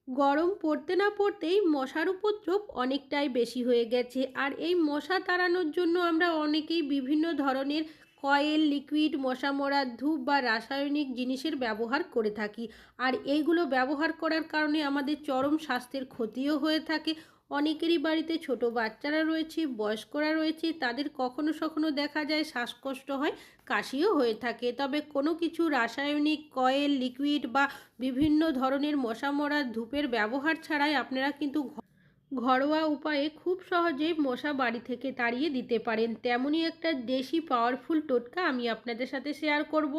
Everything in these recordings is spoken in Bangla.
গরম পড়তে না পড়তেই মশার উপদ্রব অনেকটাই বেশি হয়ে গেছে। আর এই মশা তাড়ানোর জন্য আমরা অনেকেই বিভিন্ন ধরনের কয়েল, লিকুইড, মশা মারার ধূপ বা রাসায়নিক জিনিসের ব্যবহার করে থাকি। আর এইগুলো ব্যবহার করার কারণে আমাদের চরম স্বাস্থ্যের ক্ষতিও হয়ে থাকে। অনেকেরই বাড়িতে ছোট বাচ্চারা রয়েছে, বয়স্করা রয়েছে, তাদের কখনো কখনো দেখা যায় শ্বাসকষ্ট হয়, কাশিও হয়ে থাকে। তবে কোনো কিছু রাসায়নিক কয়েল, লিকুইড বা বিভিন্ন ধরনের মশা মারার ধূপের ব্যবহার ছাড়াই আপনারা কিন্তু ঘরোয়া উপায়ে খুব সহজেই মশা বাড়ি থেকে তাড়িয়ে দিতে পারেন। তেমনই একটা দেশি পাওয়ারফুল টোটকা আমি আপনাদের সাথে শেয়ার করব।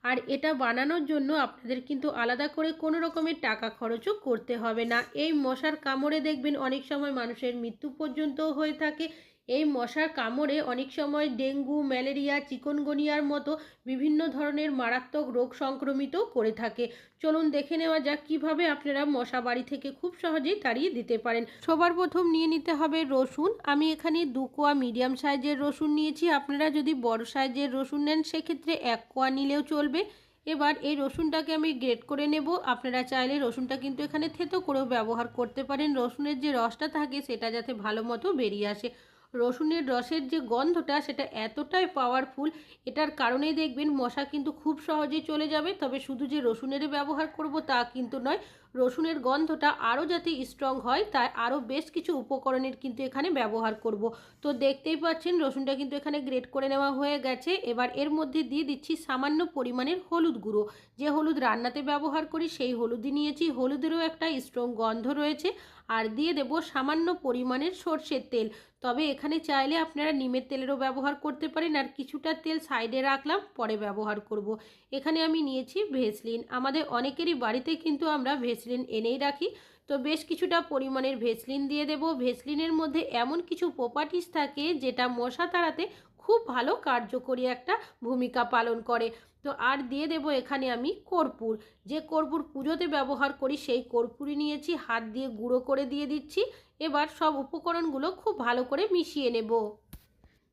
আর এটা বানানোর জন্য আপনাদের কিন্তু আলাদা করে কোনো রকমের টাকা খরচও করতে হবে না। এই মশার কামড়ে দেখবেন অনেক সময় মানুষের মৃত্যু পর্যন্তও হয়ে থাকে। এই মশার কামড়ে অনেক সময় ডেঙ্গু, ম্যালেরিয়া, চিকনগুনিয়ার মতো বিভিন্ন ধরনের মারাত্মক রোগ সংক্রমিতও করে থাকে। চলুন দেখে নেওয়া যাক কিভাবে আপনারা মশা বাড়ি থেকে খুব সহজেই তাড়িয়ে দিতে পারেন। সবার প্রথম নিয়ে নিতে হবে রসুন। আমি এখানে 2 কোয়া মিডিয়াম সাইজের রসুন নিয়েছি। আপনারা যদি বড় সাইজের রসুন নেন সেক্ষেত্রে 1 কোয়া নিলেও চলবে। এবার এই রসুনটাকে আমি গ্রেট করে নেব। আপনারা চাইলে রসুনটা কিন্তু এখানে থেতো করেও ব্যবহার করতে পারেন। রসুনের যে রসটা থাকে সেটা যাতে ভালো মতো বেরিয়ে আসে। রসুনের রসের যে গন্ধটা সেটা এতটাই পাওয়ারফুল, এটার কারণেই দেখবেন মশা কিন্তু খুব সহজেই চলে যাবে। তবে শুধু যে রসুনেরই ব্যবহার করব তা কিন্তু নয়, রসুনের গন্ধটা আরও যাতে স্ট্রং হয় তাই আরও বেশ কিছু উপকরণের কিন্তু এখানে ব্যবহার করব। তো দেখতেই পাচ্ছেন রসুনটা কিন্তু এখানে গ্রেট করে নেওয়া হয়ে গেছে। এবার এর মধ্যে দিয়ে দিচ্ছি সামান্য পরিমাণের হলুদ গুঁড়ো। যে হলুদ রান্নাতে ব্যবহার করি সেই হলুদই নিয়েছি। হলুদেরও একটা স্ট্রং গন্ধ রয়েছে। আর দিয়ে দেব সামান্য পরিমাণের সর্ষের তেল। তবে এখানে চাইলে আপনারা নিমের তেলেরও ব্যবহার করতে পারেন। আর কিছুটা তেল সাইডে রাখলাম, পরে ব্যবহার করব। এখানে আমি নিয়েছি ভেসলিন। আমাদের অনেকেরই বাড়িতে কিন্তু আমরা ভেসলিন এনেই রাখি। তো বেশ কিছুটা পরিমাণের ভেসলিন দিয়ে দেব। ভেসলিনের মধ্যে এমন কিছু প্রপার্টিস থাকে যেটা মশা তাড়াতে খুব ভালো কার্যকরী একটা ভূমিকা পালন করে। তো আর দিয়ে দেব এখানে আমি কর্পূর। যে কর্পূর পুজোতে ব্যবহার করি সেই কর্পূরই নিয়েছি, হাত দিয়ে গুঁড়ো করে দিয়ে দিচ্ছি। এবার সব উপকরণগুলো খুব ভালো করে মিশিয়ে নেব।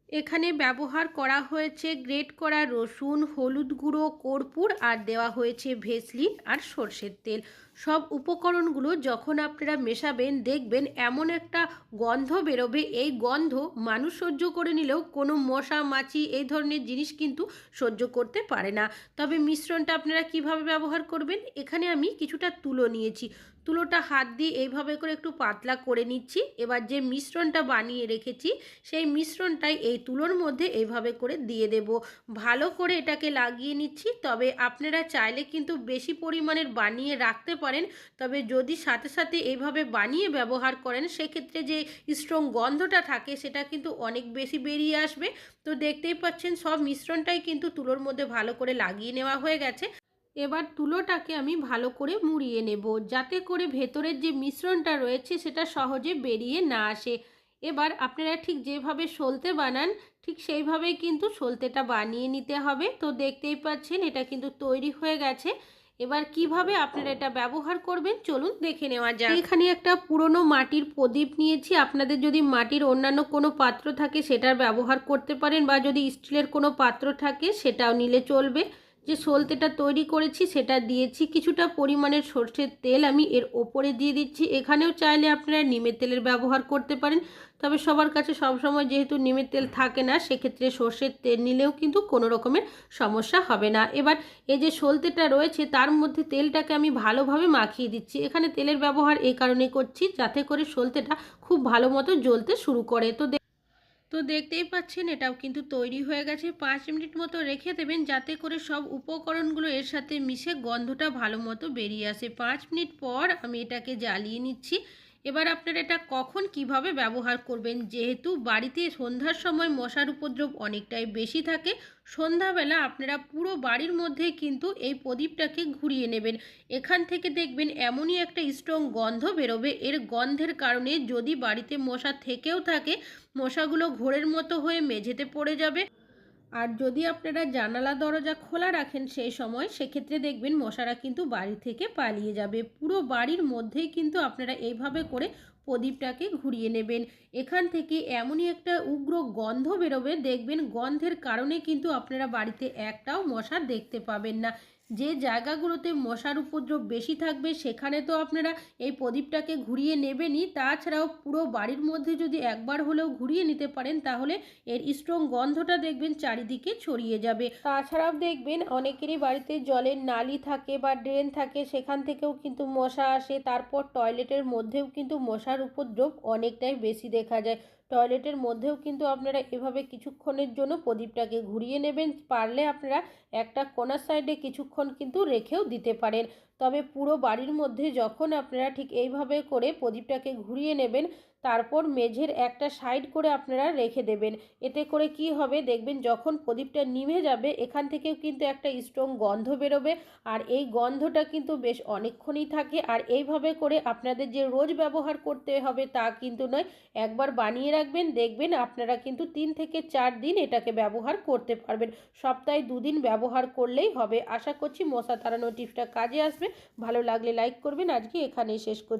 এখানে ব্যবহার করা হয়েছে গ্রেট করা রসুন, হলুদ গুঁড়ো, কর্পূর আর দেওয়া হয়েছে ভেসলিন আর সর্ষের তেল। সব উপকরণগুলো যখন আপনারা মেশাবেন দেখবেন এমন একটা গন্ধ বেরোবে। এই গন্ধ মানুষ সহ্য করে নিলেও কোনো মশা, মাছি এই ধরনের জিনিস কিন্তু সহ্য করতে পারে না। তবে মিশ্রণটা আপনারা কিভাবে ব্যবহার করবেন, এখানে আমি কিছুটা তুলো নিয়েছি। তুলোটা হাত দিয়ে এইভাবে করে একটু পাতলা করে নিচ্ছি। এবার যে মিশ্রণটা বানিয়ে রেখেছি সেই মিশ্রণটাই এই তুলোর মধ্যে এইভাবে করে দিয়ে দেব। ভালো করে এটাকে লাগিয়ে নিচ্ছি। তবে আপনারা চাইলে কিন্তু বেশি পরিমাণের বানিয়ে রাখতে পারেন। তবে যদি সাথে সাথে এইভাবে বানিয়ে ব্যবহার করেন সেক্ষেত্রে যে স্ট্রং গন্ধটা থাকে সেটা কিন্তু অনেক বেশি বেরিয়ে আসবে। তো দেখতেই পাচ্ছেন সব মিশ্রণটাই কিন্তু তুলোর মধ্যে ভালো করে লাগিয়ে নেওয়া হয়ে গেছে। এবার তুলোটাকে আমি ভালো করে মুড়িয়ে নেব যাতে করে ভেতরের যে মিশ্রণটা রয়েছে সেটা সহজে বেরিয়ে না আসে। এবার আপনারা ঠিক যেভাবে সলতে বানান ঠিক সেইভাবেই কিন্তু সলতেটা বানিয়ে নিতে হবে। তো দেখতেই পাচ্ছেন এটা কিন্তু তৈরি হয়ে গেছে। এবার কিভাবে আপনারা এটা ব্যবহার করবেন চলুন দেখে নেওয়া যাক। এখানে একটা পুরনো মাটির প্রদীপ নিয়েছি। আপনাদের যদি মাটির অন্যান্য কোনো পাত্র থাকে সেটার ব্যবহার করতে পারেন, বা যদি স্টিলের কোনো পাত্র থাকে সেটাও নিলে চলবে। যে সলতেটা তৈরি করেছি সেটা দিয়েছি। কিছুটা পরিমাণের সর্ষের তেল আমি এর ওপরে দিয়ে দিচ্ছি। এখানেও চাইলে আপনারা নিমের তেলের ব্যবহার করতে পারেন। তবে সবার কাছে সবসময় যেহেতু নিমের তেল থাকে না সেক্ষেত্রে সর্ষের তেল নিলেও কিন্তু কোনো রকমের সমস্যা হবে না। এবার এই যে সলতেটা রয়েছে তার মধ্যে তেলটাকে আমি ভালোভাবে মাখিয়ে দিচ্ছি। এখানে তেলের ব্যবহার এই কারণে করছি যাতে করে সলতেটা খুব ভালো মতো জ্বলতে শুরু করে। তো দেখতেই পাচ্ছেন এটাও কিন্তু তৈরি হয়ে গেছে। 5 মিনিট মতো রেখে দেবেন যাতে করে সব উপকরণগুলো এর সাথে মিশে গন্ধটা ভালো মতো বেরিয়ে আসে। 5 মিনিট পর আমি এটাকে জ্বালিয়ে নিচ্ছি। এবার আপনারা এটা কখন কিভাবে ব্যবহার করবেন, যেহেতু বাড়িতে সন্ধ্যার সময় মশার উপদ্রব অনেকটাই বেশি থাকে, সন্ধ্যাবেলা আপনারা পুরো বাড়ির মধ্যে কিন্তু এই প্রদীপটাকে ঘুরিয়ে নেবেন। এখান থেকে দেখবেন এমনই একটা স্ট্রং গন্ধ বেরোবে। এর গন্ধের কারণে যদি বাড়িতে মশা থেকেও থাকে মশাগুলো ঘোরের মতো হয়ে মেঝেতে পড়ে যাবে। আর যদি আপনারা জানালা দরজা খোলা রাখেন সেই সময় সেক্ষেত্রে দেখবেন মশারা কিন্তু বাড়ি থেকে পালিয়ে যাবে। পুরো বাড়ির মধ্যেই কিন্তু আপনারা এইভাবে করে প্রদীপটাকে ঘুরিয়ে নেবেন। এখান থেকে এমনই একটা উগ্র গন্ধ বেরোবে, দেখবেন গন্ধের কারণে কিন্তু আপনারা বাড়িতে একটাও মশা দেখতে পাবেন না। যে জায়গাগুলোতে মশার উপদ্রব বেশি থাকবে সেখানে তো আপনারা এই প্রদীপটাকে ঘুরিয়ে নেবেনই, তাছাড়াও পুরো বাড়ির মধ্যে যদি একবার হলেও ঘুরিয়ে নিতে পারেন তাহলে এর স্ট্রং গন্ধটা দেখবেন চারিদিকে ছড়িয়ে যাবে। তাছাড়াও দেখবেন অনেকেরই বাড়িতে জলের নালি থাকে বা ড্রেন থাকে, সেখান থেকেও কিন্তু মশা আসে। তারপর টয়লেটের মধ্যেও কিন্তু মশার উপদ্রব অনেকটাই বেশি দেখা যায়। টয়লেটের মধ্যেও কিন্তু আপনারা এভাবে কিছুক্ষণের জন্য প্রদীপটাকে ঘুরিয়ে নেবেন, পারলে আপনারা একটা কোণার সাইডে কিছুক্ষণ কিন্তু রেখেও দিতে পারেন। তবে পুরো বাড়ির মধ্যে যখন আপনারা ঠিক এইভাবে করে প্রদীপটাকে ঘুরিয়ে নেবেন, তারপর মেঝের একটা সাইড করে আপনারা রেখে দেবেন। এতে করে কি হবে দেখবেন, যখন প্রদীপটা নিভে যাবে এখান থেকেও কিন্তু একটা স্ট্রং গন্ধ বেরোবে, আর এই গন্ধটা কিন্তু বেশ অনেকক্ষণই থাকে। আর এইভাবে করে আপনাদের যে রোজ ব্যবহার করতে হবে তা কিন্তু নয়, একবার বানিয়ে রাখবেন, দেখবেন আপনারা কিন্তু 3 থেকে 4 দিন এটাকে ব্যবহার করতে পারবেন। সপ্তাহে 2 দিন ব্যবহার করলেই হবে। আশা করছি মশা তাড়ানোর টিপসটা কাজে আসবে। ভালো লাগলে লাইক করবেন। আজকে এখানেই শেষ করছি।